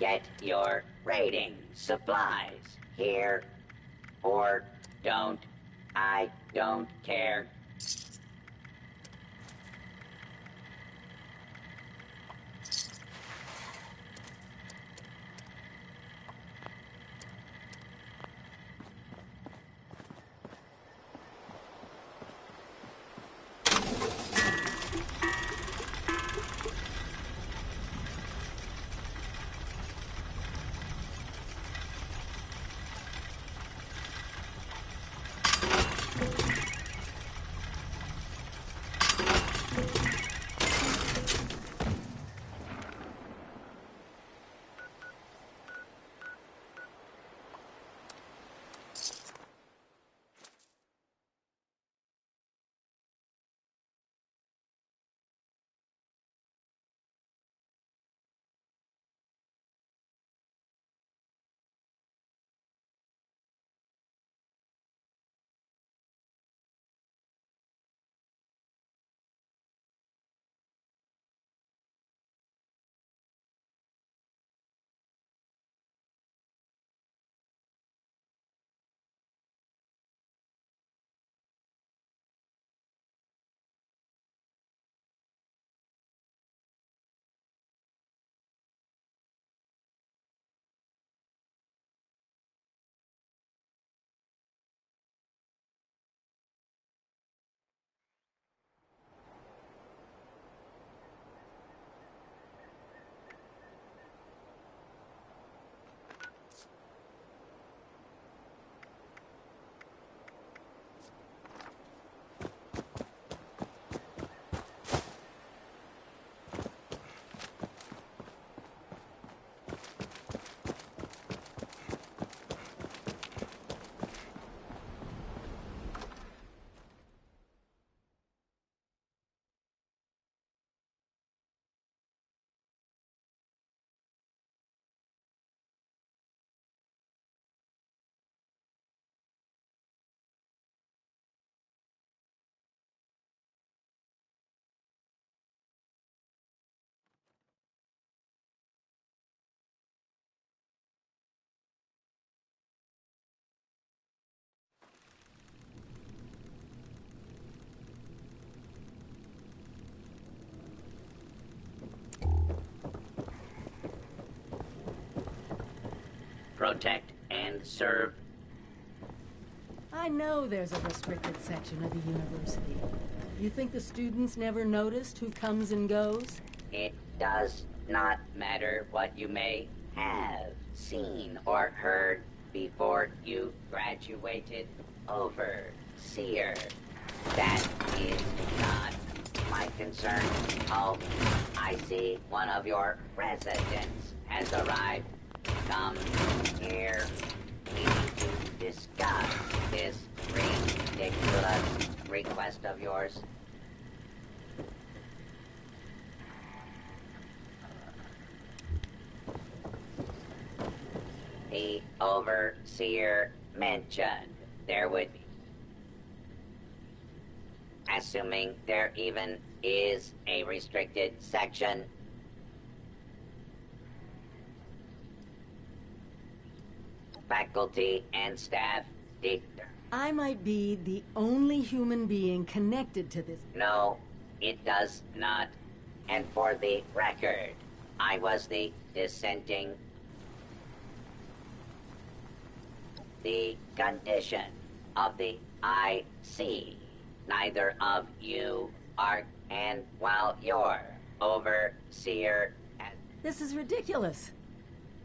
Get your raiding supplies here, or don't. I don't care. Protect and serve. I know there's a restricted section of the university. You think the students never noticed who comes and goes? It does not matter what you may have seen or heard before you graduated. Overseer. That is not my concern. Oh, I see one of your residents has arrived. Come here. We need to discuss this ridiculous request of yours. The overseer mentioned there would be, assuming there even is a restricted section, faculty and staff. I might be the only human being connected to this. No, it does not. And for the record, I was the dissenting. The condition of the IC. Neither of you are, and while your overseer has... This is ridiculous.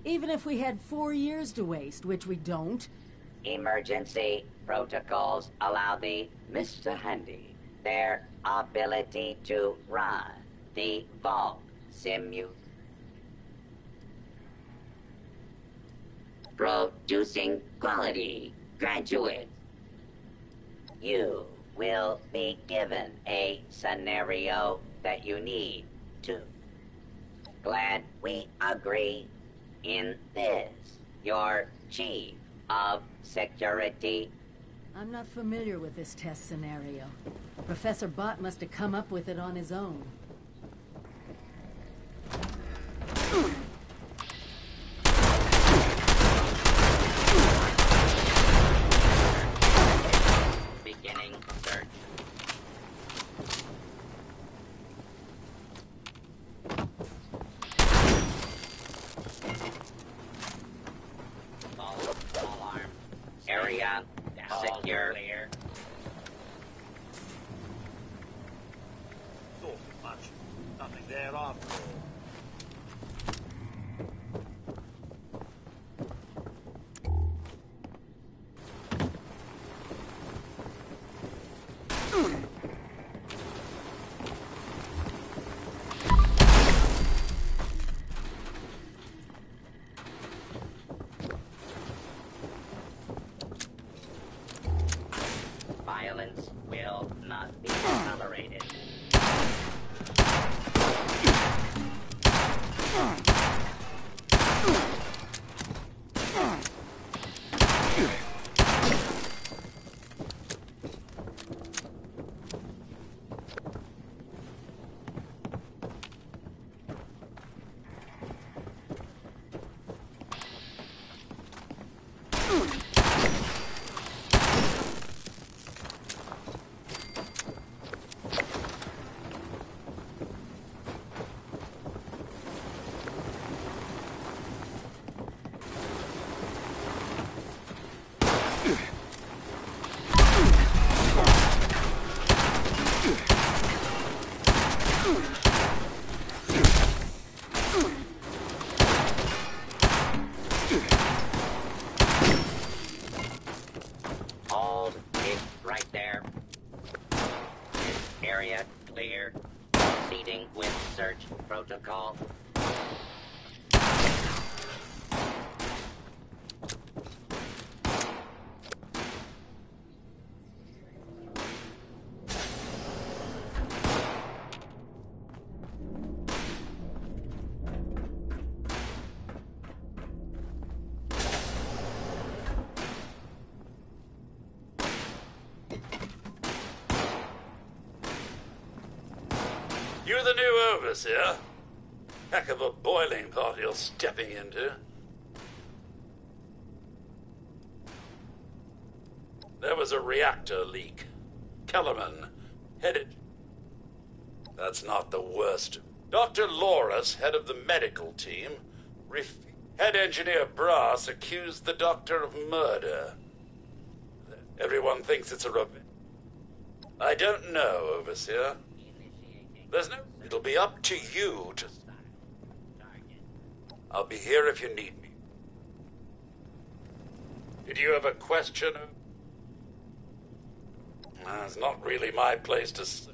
Even if we had 4 years to waste, which we don't. Emergency protocols allow the Mr. Handy their ability to run the vault producing quality graduates. You will be given a scenario that you need to. Glad we agree in this. Your chief of security. I'm not familiar with this test scenario. Professor Bott must have come up with it on his own. secure. Thought much. Nothing there after all. Violence will not be tolerated. Hold it right there. This area clear. Proceeding with search protocol. You're the new overseer. Heck of a boiling pot you're stepping into. There was a reactor leak. Kellerman headed... That's not the worst. Dr. Loris, head of the medical team, head engineer Brass accused the doctor of murder. Everyone thinks it's a revenge. I don't know, overseer. There's no... It'll be up to you to... I'll be here if you need me. Did you have a question? It's not really my place to...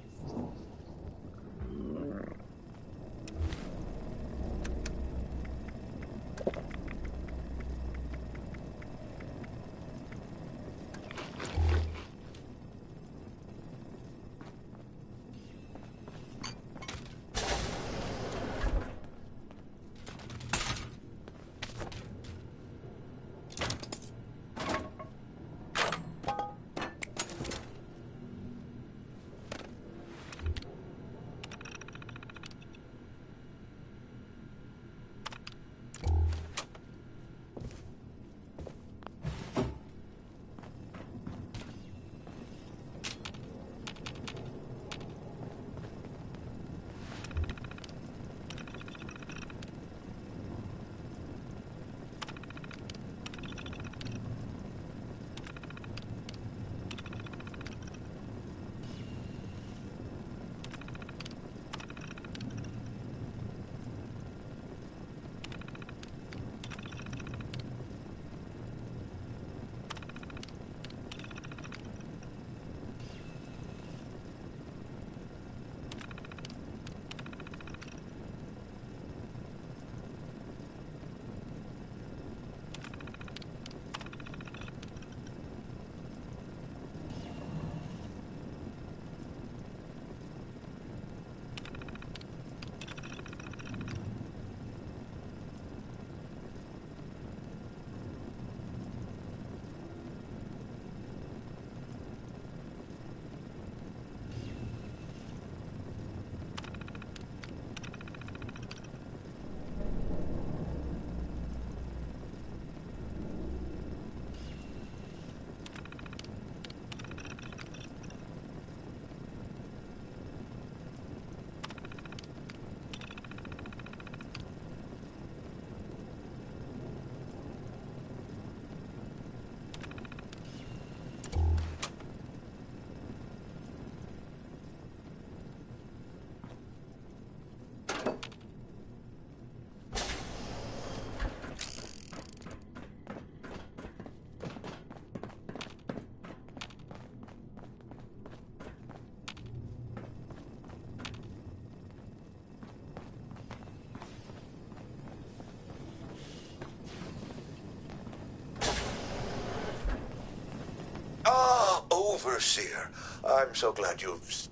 Overseer, I'm so glad you've...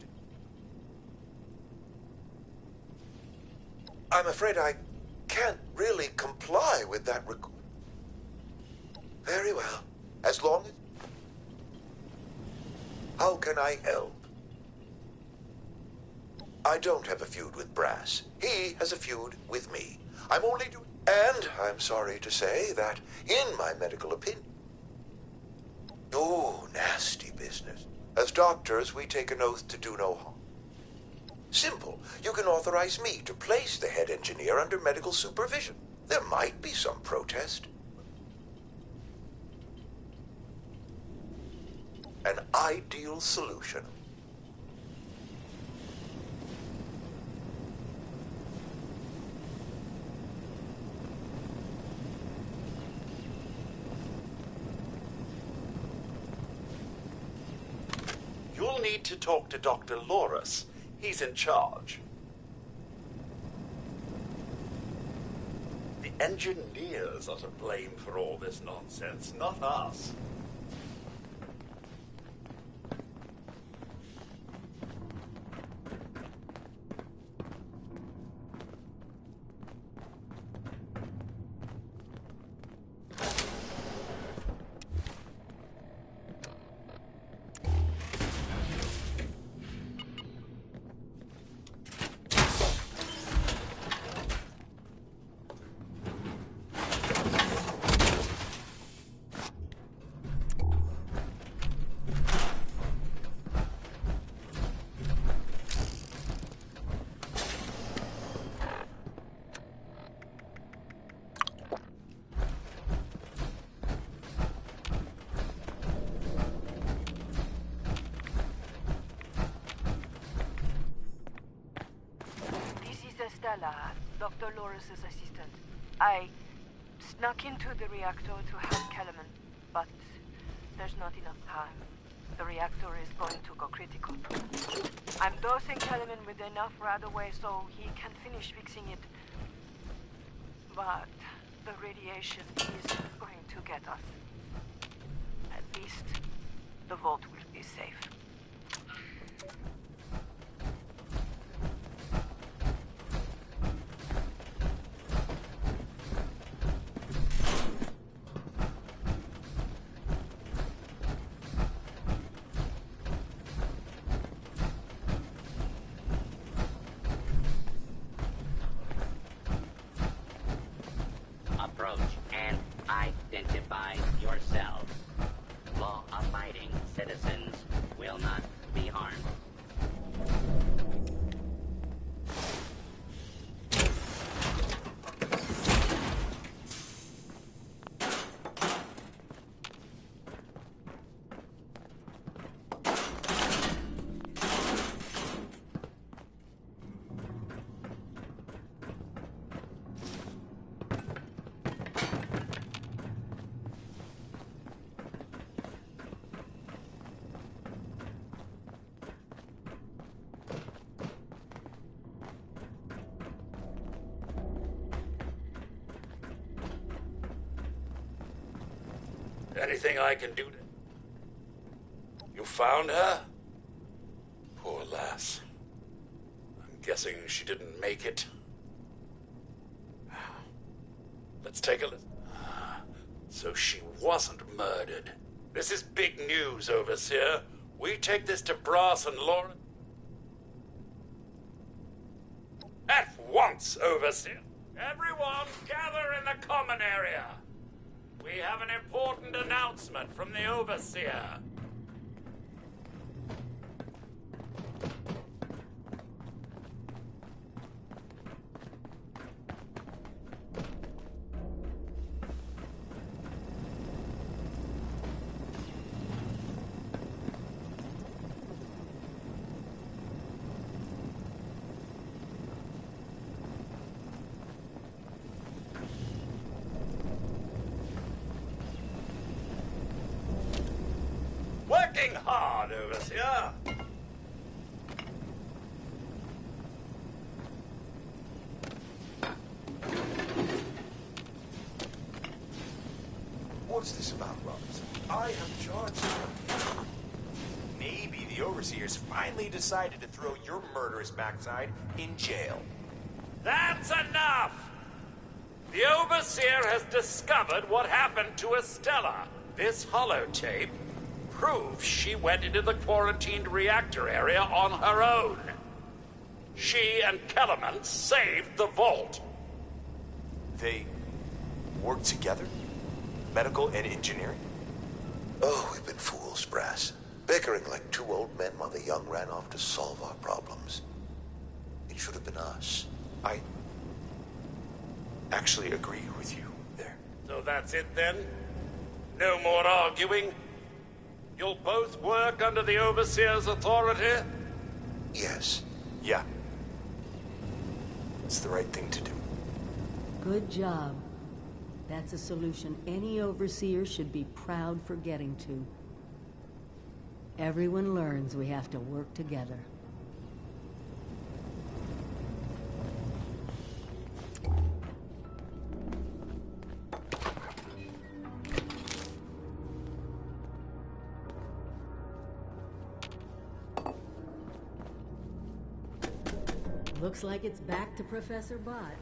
I'm afraid I can't really comply with that request. Very well. As long as... How can I help? I don't have a feud with Brass. He has a feud with me. I'm only doing... And I'm sorry to say that, in my medical opinion... Oh, nasty business. As doctors, we take an oath to do no harm. Simple. You can authorize me to place the head engineer under medical supervision. There might be some protest. An ideal solution. You'll need to talk to Dr. Loris. He's in charge. The engineers are to blame for all this nonsense, not us. Dr. Loris's assistant. I snuck into the reactor to help Kellerman, but there's not enough time. The reactor is going to go critical. I'm dosing Kellerman with enough right away so he can finish fixing it. But the radiation is going to get us. At least the vault will be safe. Approach and identify yourself. Law-abiding citizens will not be harmed. Anything I can do to... You found her? Poor lass. I'm guessing she didn't make it. Let's take a listen. So she wasn't murdered. This is big news, Overseer. We take this to Brass and Lauren. At once, Overseer. Everyone, gather in the common area. We have an important announcement from the Overseer. Working hard, Overseer. What's this about, Robinson? I have charged you. maybe the Overseers finally decided to throw your murderous backside in jail. That's enough! The Overseer has discovered what happened to Estella. This holotape proves she went into the quarantined reactor area on her own. She and Kellerman saved the vault. They work together? Medical and engineering? Oh, we've been fools, Brass. Bickering like two old men while the young ran off to solve our problems. It should have been us. I actually agree with you there. So that's it then? No more arguing? You'll both work under the Overseer's authority? Yes. Yeah. It's the right thing to do. Good job. That's a solution any overseer should be proud for getting to. Everyone learns we have to work together. Looks like it's back to Professor Bott.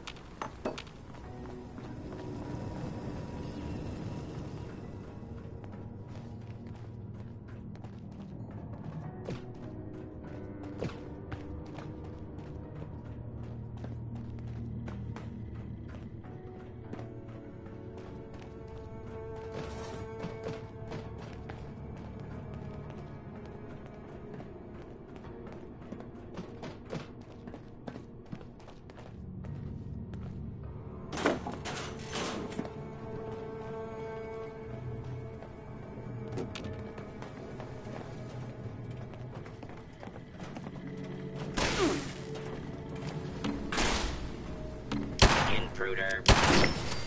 Intruder,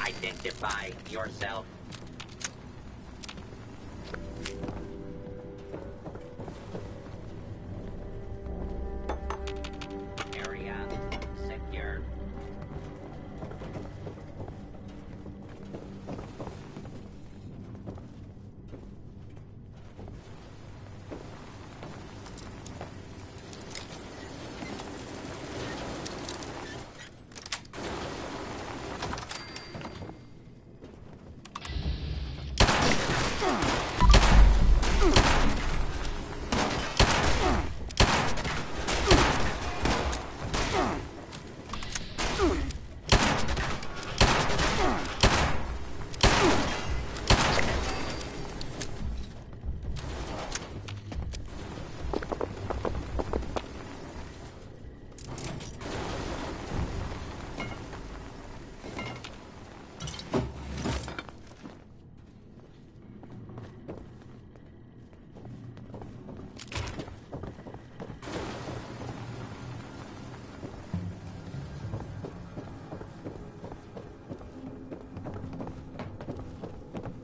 identify yourself. Area secure.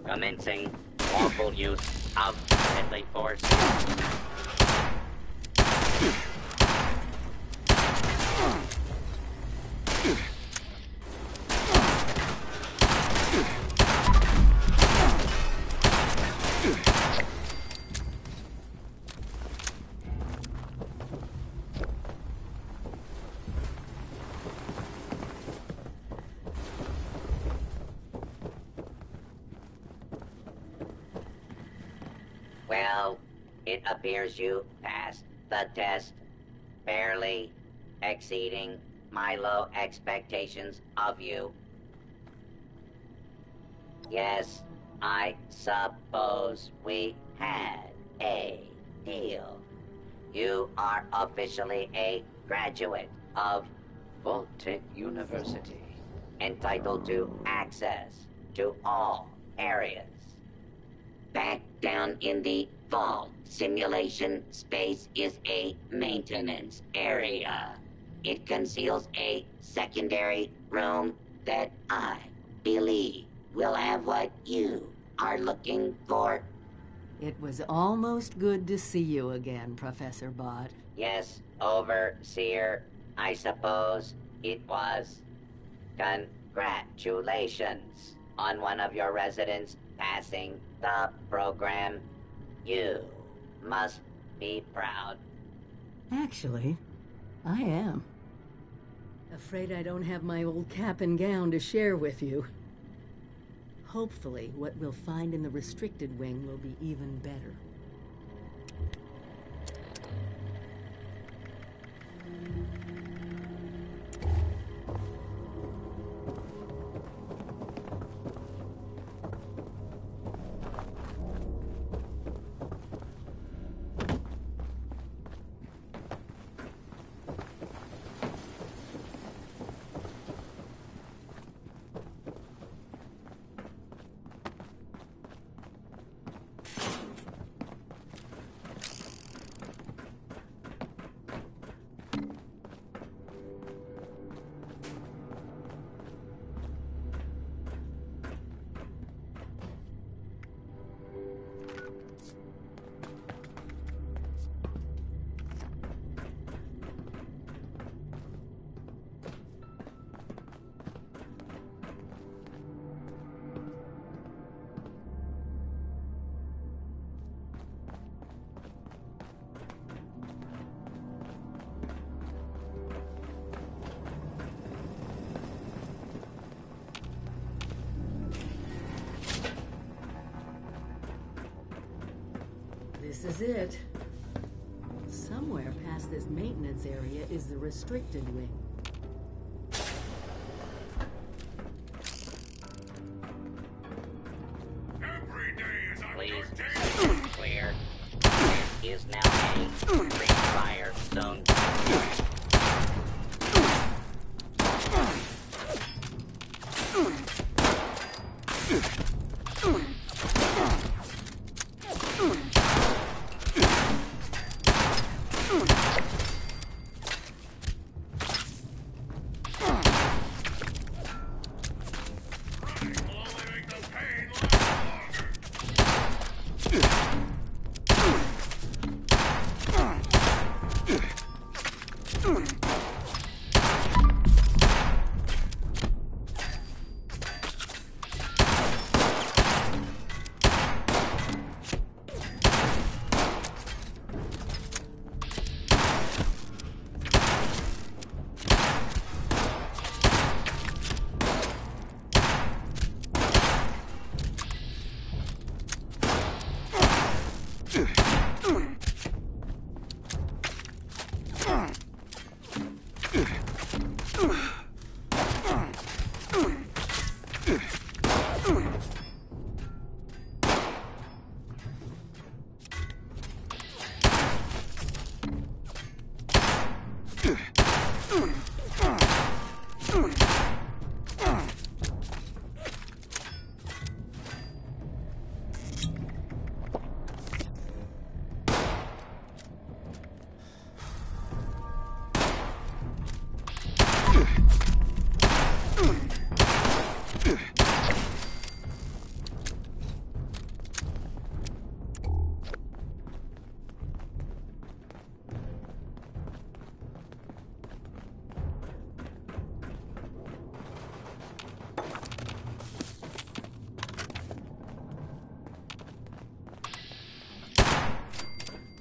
Commencing lawful use of deadly force. Well, it appears you passed the test, barely exceeding my low expectations of you. Yes, I suppose we had a deal. You are officially a graduate of Vault-Tec University, entitled to access to all areas. Back down in the vault, simulation space is a maintenance area. It conceals a secondary room that I believe will have what you are looking for. It was almost good to see you again, Professor Bott. Yes, Overseer, I suppose it was. Congratulations on one of your residents passing the program. You must be proud. Actually, I am. Afraid I don't have my old cap and gown to share with you. Hopefully, what we'll find in the restricted wing will be even better. This is it. Somewhere past this maintenance area is the restricted wing. Every day is a Please good day. stay clear. It is now a free fire zone. Running will only make the pain last longer.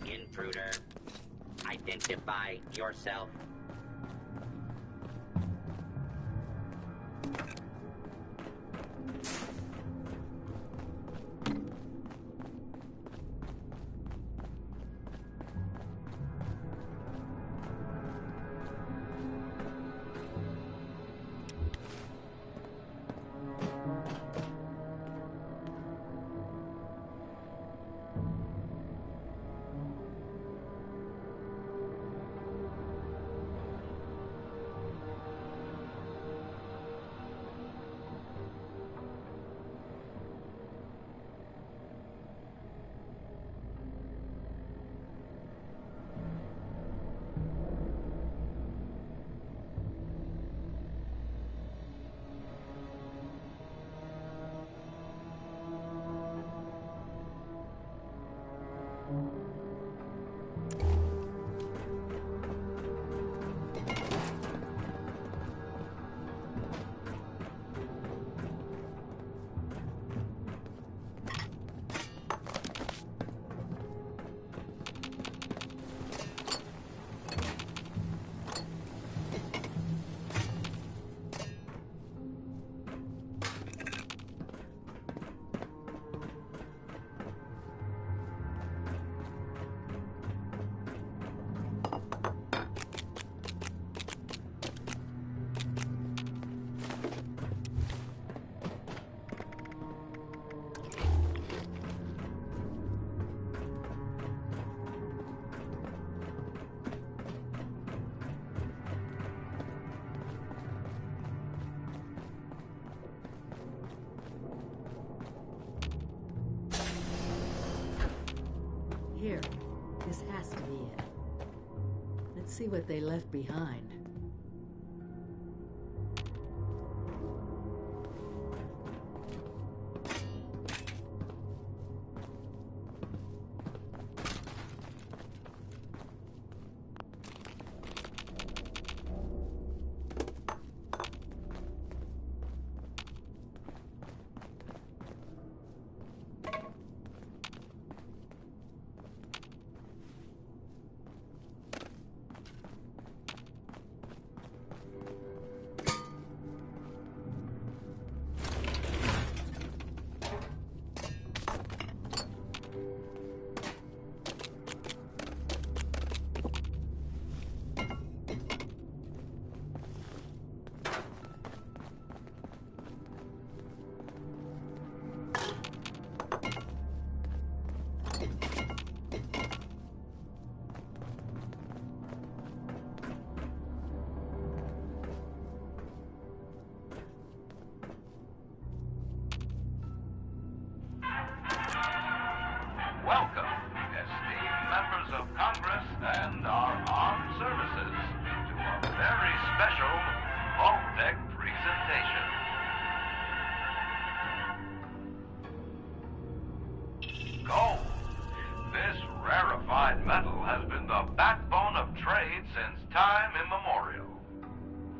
Intruder, identify yourself. Here, this has to be it. Let's see what they left behind. Welcome, esteemed members of Congress and our armed services, to a very special Vault-Tec presentation. Gold. This rarefied metal has been the backbone of trade since time immemorial.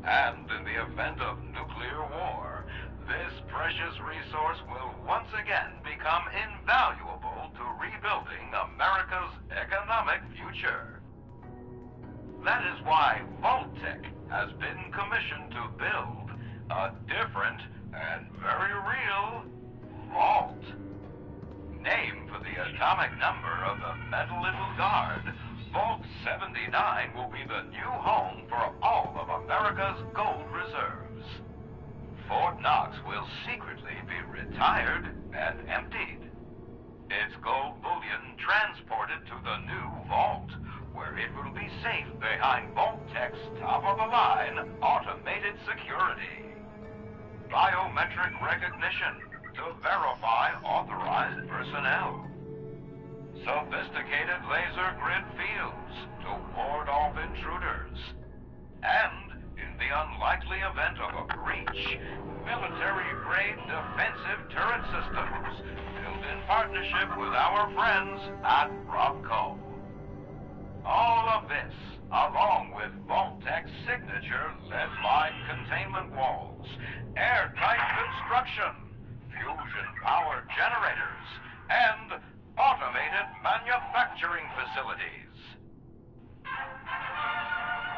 And in the event of nuclear war, this precious resource will once again become invaluable to rebuilding America's economic future. That is why Vault-Tec has been commissioned to build a different and very real vault. Named for the atomic number of the metal it will guard, Vault 79 will be the new home for all of America's gold reserves. Fort Knox will secretly be retired and emptied. Its gold bullion transported to the new vault, where it will be safe behind Vault-Tec's top-of-the-line automated security. Biometric recognition to verify authorized personnel. Sophisticated laser grid fields to ward off intruders. And, in the unlikely event of a breach, military-grade defensive turret systems built in partnership with our friends at Robco. All of this, along with Vault-Tec's signature lead-line containment walls, airtight construction, fusion-powered generators, and automated manufacturing facilities.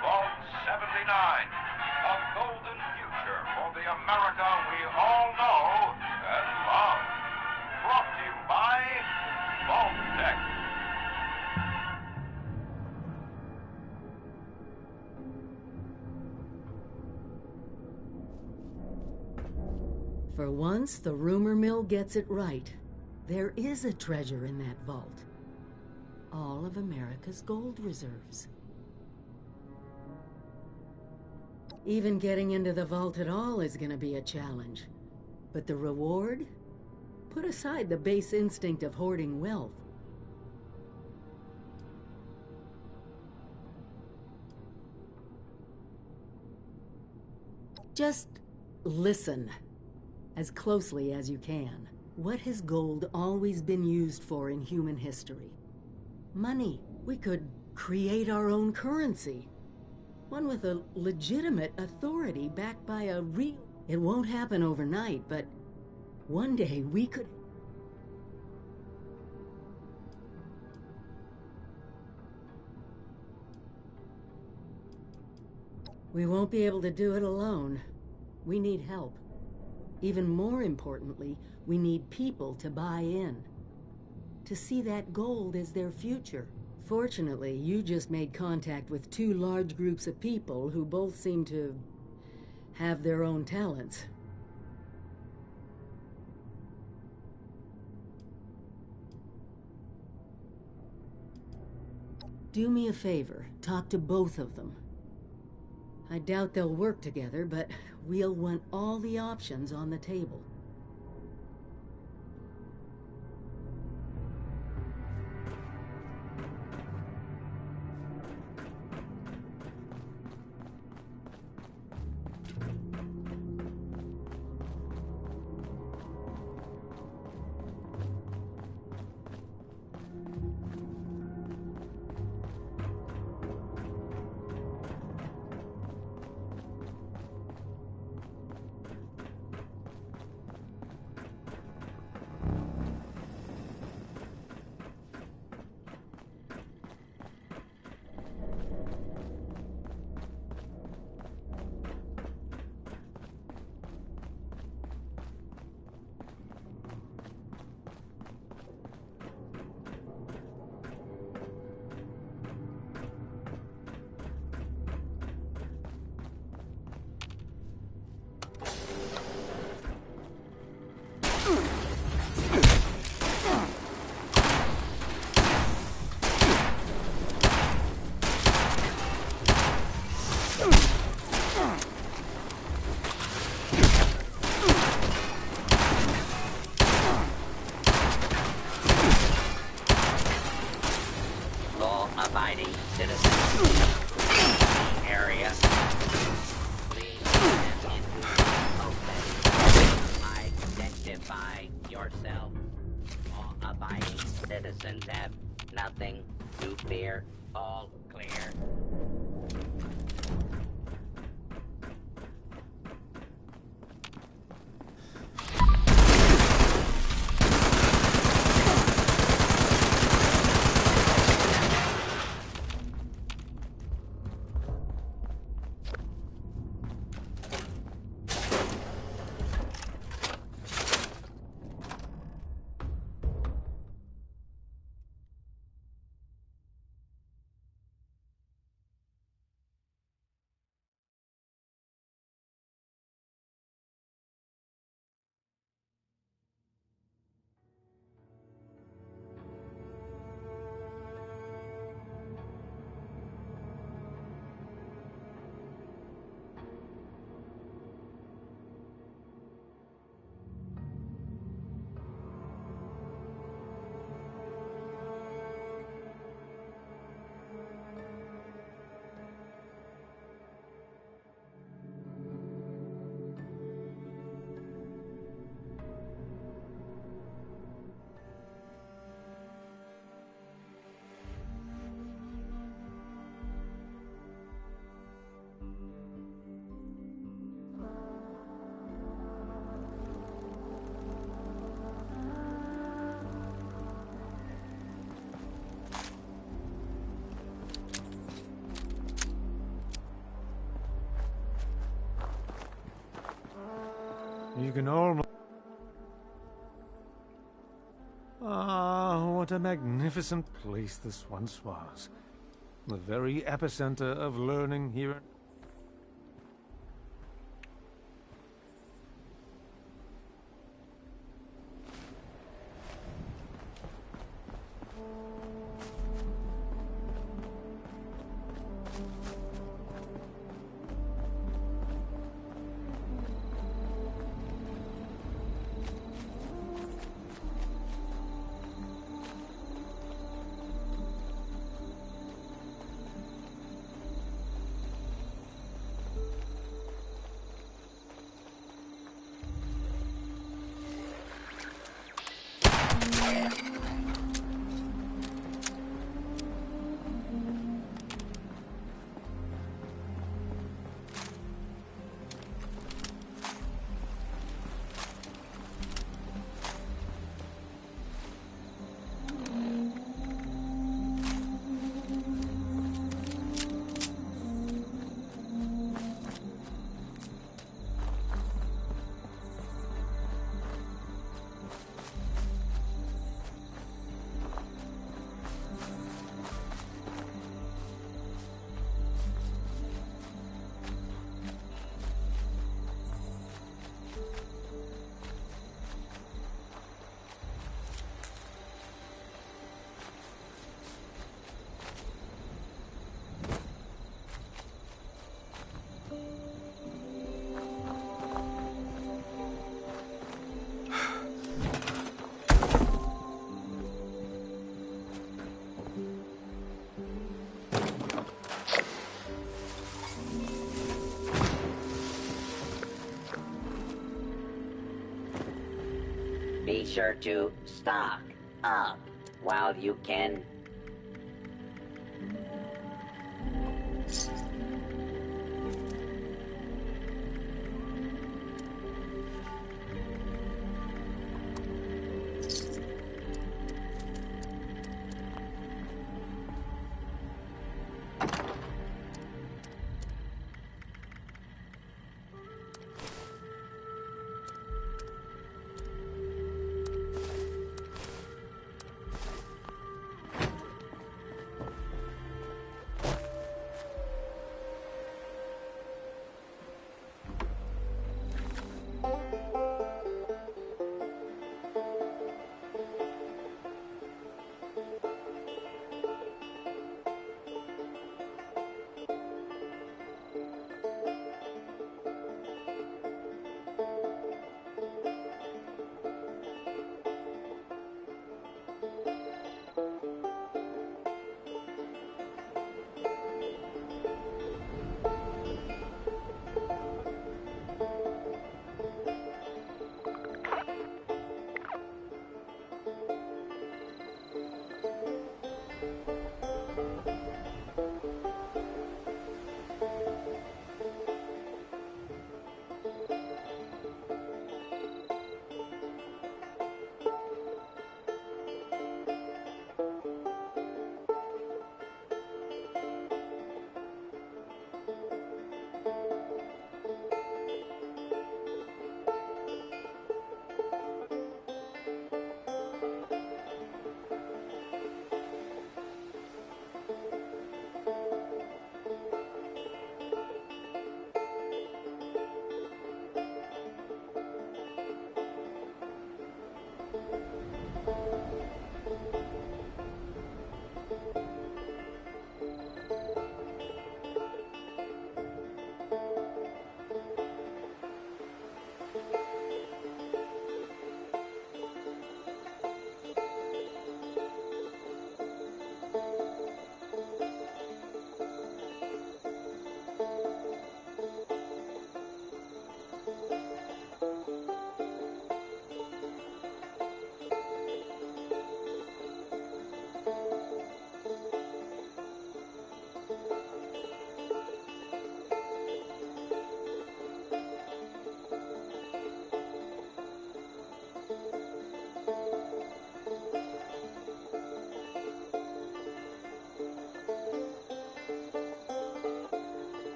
Vault 79, a golden future for the America we all know and love. Brought to you by Vault-Tec. For once, the rumor mill gets it right. There is a treasure in that vault. All of America's gold reserves. Even getting into the vault at all is gonna be a challenge. But the reward? Put aside the base instinct of hoarding wealth. Just listen. As closely as you can. What has gold always been used for in human history? Money. We could create our own currency. One with a legitimate authority backed by a real... It won't happen overnight, but one day we could... We won't be able to do it alone. We need help. Even more importantly, we need people to buy in. To see that gold as their future. Fortunately, you just made contact with two large groups of people who both seem to have their own talents. Do me a favor, talk to both of them. I doubt they'll work together, but we'll want all the options on the table. citizens have nothing to fear. All clear. You can almost... Ah, what a magnificent place this once was. The very epicenter of learning here. Be sure to stock up while you can.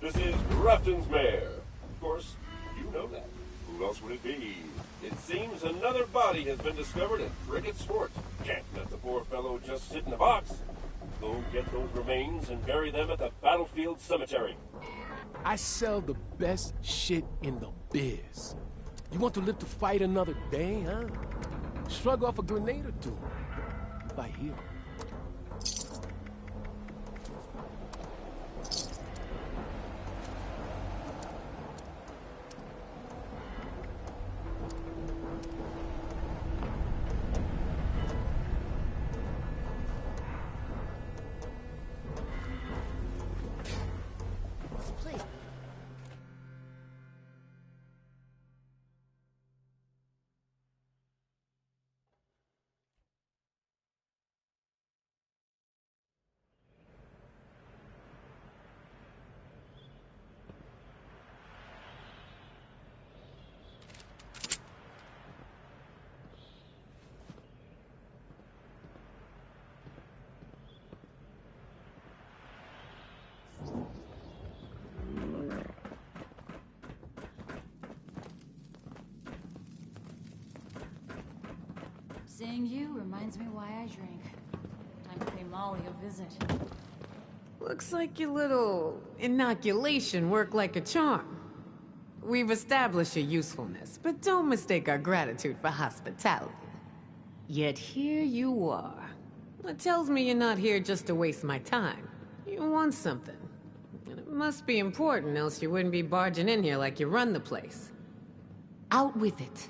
This is Grafton's mayor. Of course, you know that. Who else would it be? It seems another body has been discovered at Brickett's Fort. Can't let the poor fellow just sit in a box. Go get those remains and bury them at the battlefield cemetery. I sell the best shit in the biz. You want to live to fight another day, huh? Shrug off a grenade or two. By here. Seeing you reminds me why I drink. Time to pay Molly a visit. Looks like your little inoculation worked like a charm. We've established your usefulness, but don't mistake our gratitude for hospitality. Yet here you are. It tells me you're not here just to waste my time. You want something. And it must be important, else you wouldn't be barging in here like you run the place. Out with it.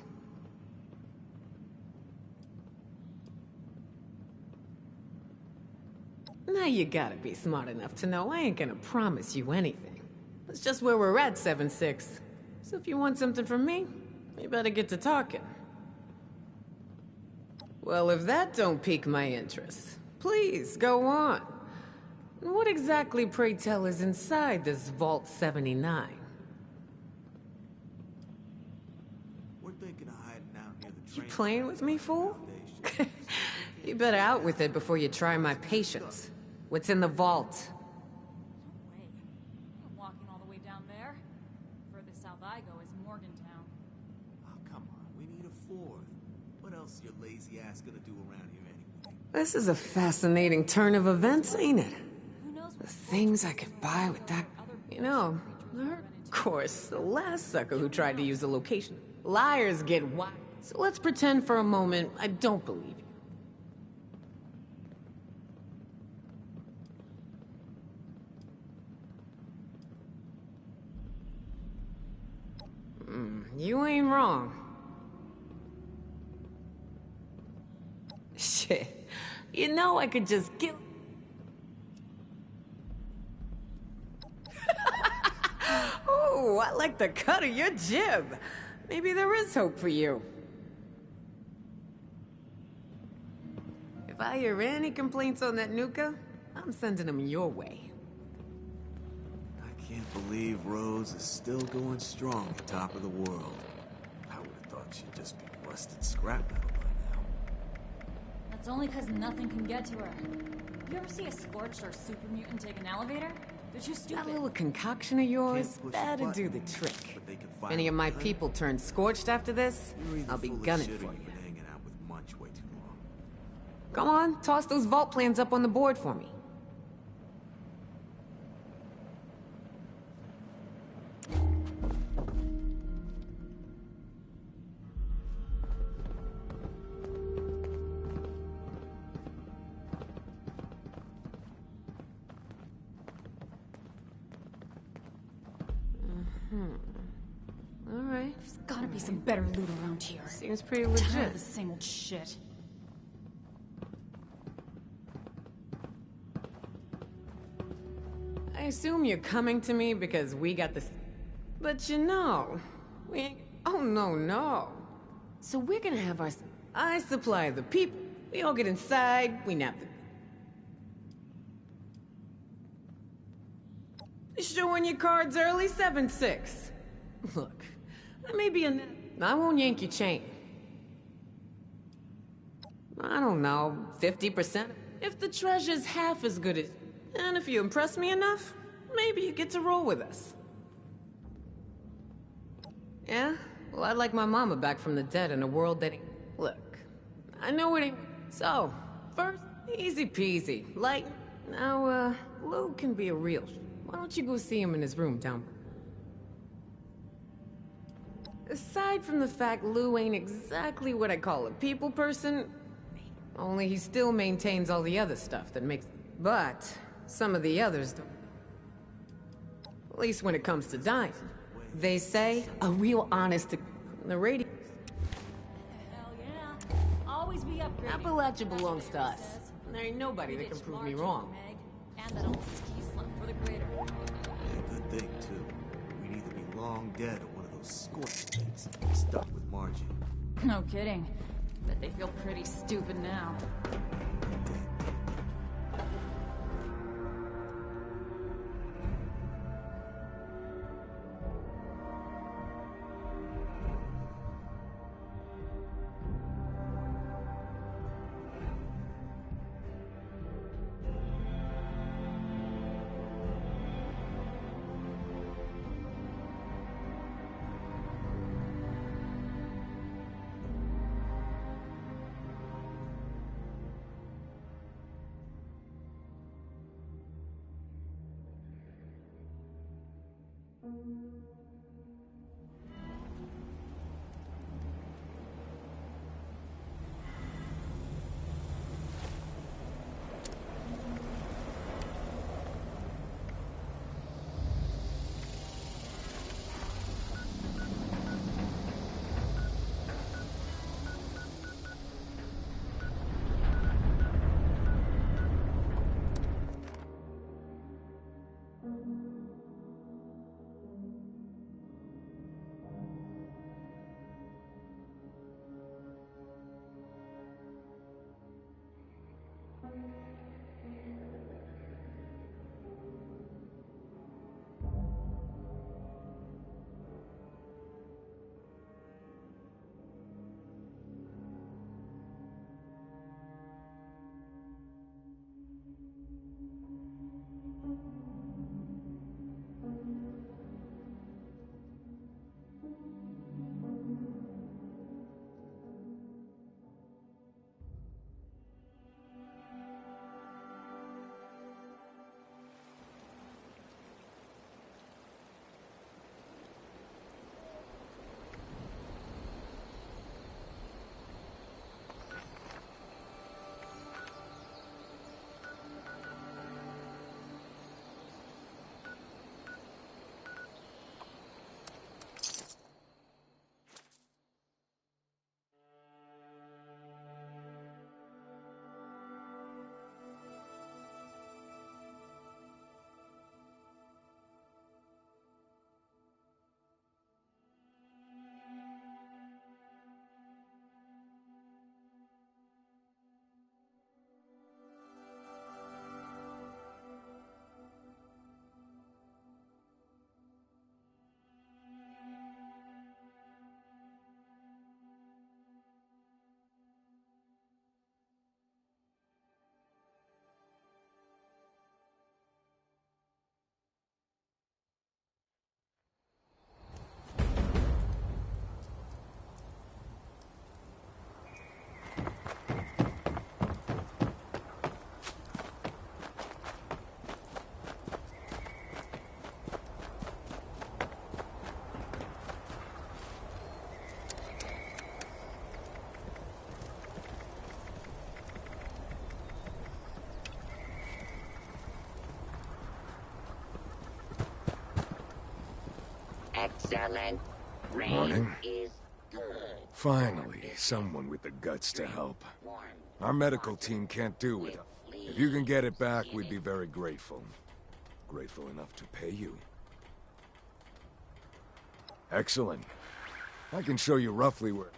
Now you gotta be smart enough to know I ain't gonna promise you anything. That's just where we're at, 7-6. So if you want something from me, you better get to talking. Well, if that don't pique my interest, please, go on. What exactly, pray tell, is inside this Vault 79? We're thinking of hiding out near the You train. playing with me, fool? You better out with it before you try my patience. What's in the vault? No way. I'm walking all the way down there. Furthest south I go is Morgantown. Oh, come on. We need a fourth. What else is your lazy ass gonna do around here anyway? This is a fascinating turn of events, ain't it? Who knows The what things I could buy with that... You know, of course, the last sucker who tried to use the location. Liars get wild. So let's pretend for a moment I don't believe you. You ain't wrong. Shit. You know I could just kill... Ooh, I like the cut of your jib. Maybe there is hope for you. If I hear any complaints on that Nuka, I'm sending them your way. I can't believe Rose is still going strong at top of the world. I would have thought she'd just be rusted scrap metal by now. That's only because nothing can get to her. You ever see a scorched or super mutant take an elevator? They're too stupid. That little concoction of yours Can't push a better do button, the trick. but they can If fire any of my a gun. people turn scorched after this, You're either I'll be full of gunning shit or for you've you. been hanging out with Munch way too long. Come on, toss those vault plans up on the board for me. All right. There's gotta be some better loot around here. Seems pretty Tired legit. of the same old shit. I assume you're coming to me because we got this... But you know, we ain't... Oh, no. So we're gonna have our... I supply the people. We all get inside, we nap the... Showing your cards early, 7-6. Look, I may be a... I won't yank your chain. I don't know, 50%? If the treasure's half as good as... And if you impress me enough, maybe you get to roll with us. Yeah? Well, I'd like my mama back from the dead in a world that... Look, I know it ain't... So, first, easy peasy. Like, now, Lou can be a real... Why don't you go see him in his room down... Aside from the fact Lou ain't exactly what I call a people person, only he still maintains all the other stuff that makes... But, some of the others don't. At least when it comes to dying. They say, a real honest... The radio... Hell yeah. Always be upgrading. Appalachia belongs to us. There ain't nobody that can prove me wrong. And that old ski slump for the crater. Yeah, good thing, too. We'd either be long dead or one of those scorched things stuck with Margie. No kidding. Bet they feel pretty stupid now. Excellent. Rain Morning. is good. Finally, someone with the guts to help. Our medical team can't do it. If you can get it back, we'd be very grateful. Grateful enough to pay you. Excellent. I can show you roughly where...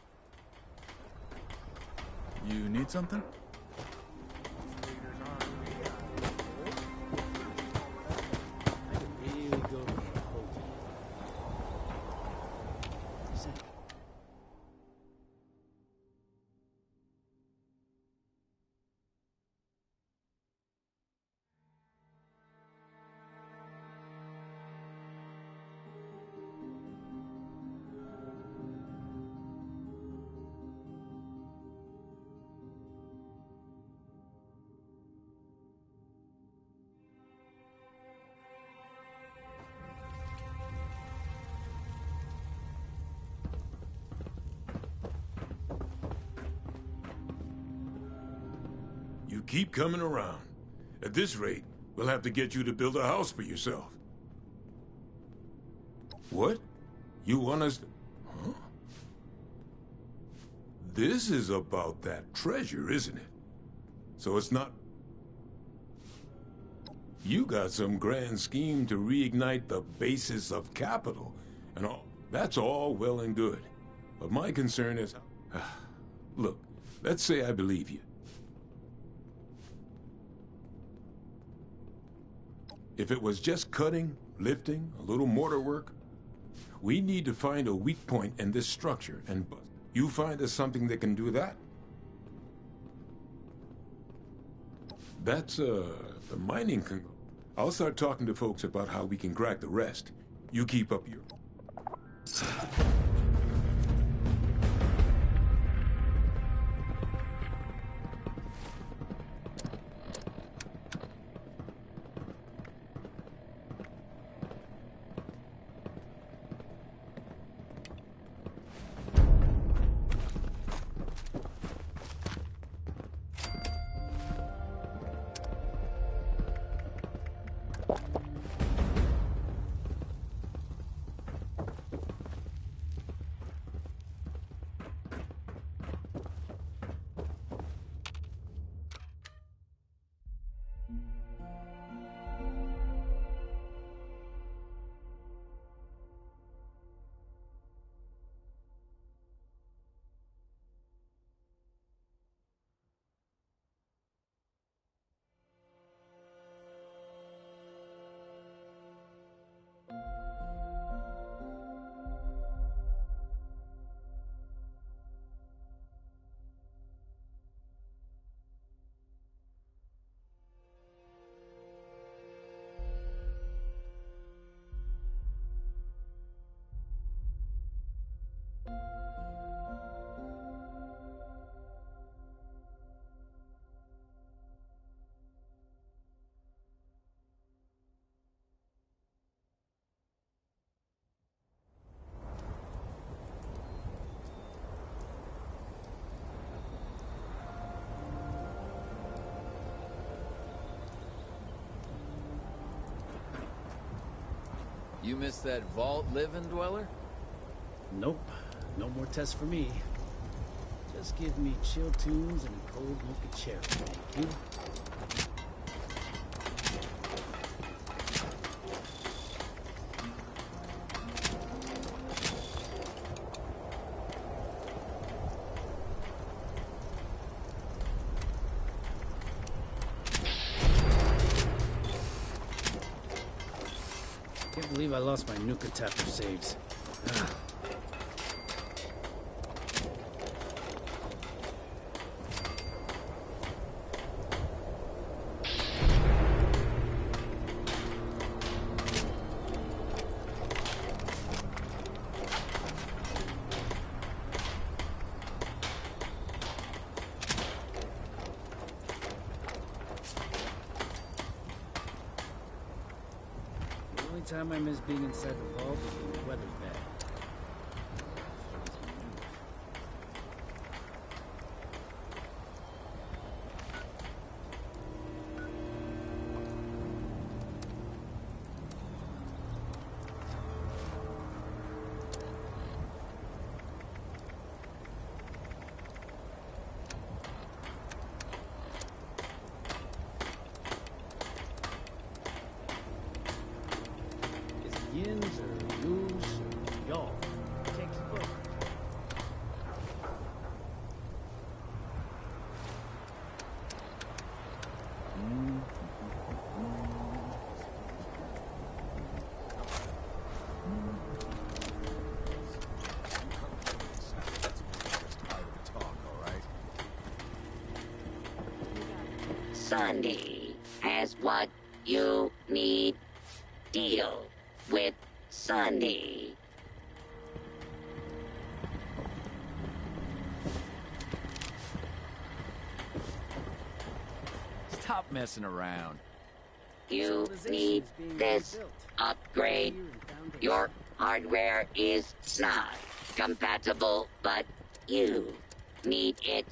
You need something? You keep coming around. At this rate, we'll have to get you to build a house for yourself. What? You want us to... Huh? This is about that treasure, isn't it? So it's not... You got some grand scheme to reignite the basis of capital, and all. That's all well and good. But my concern is... Look, let's say I believe you. If it was just cutting, lifting, a little mortar work, we need to find a weak point in this structure, and you find us something that can do that? That's, the mining can... I'll start talking to folks about how we can crack the rest. You keep up your... You missed that vault living dweller? Nope. No more tests for me. Just give me chill tunes and a cold mocha cherry, thank you. Can't believe I lost my Nuka Tapper saves. The only time I miss being inside the vault is when the weather's bad. Yins or yous or y'all. Takes a book. Sunday has what you need. Deal with Sunday. Stop messing around. You need this upgrade. Your hardware is not compatible, but you need it.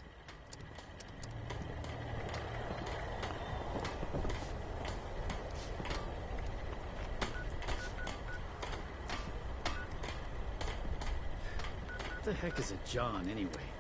the heck is a John, anyway?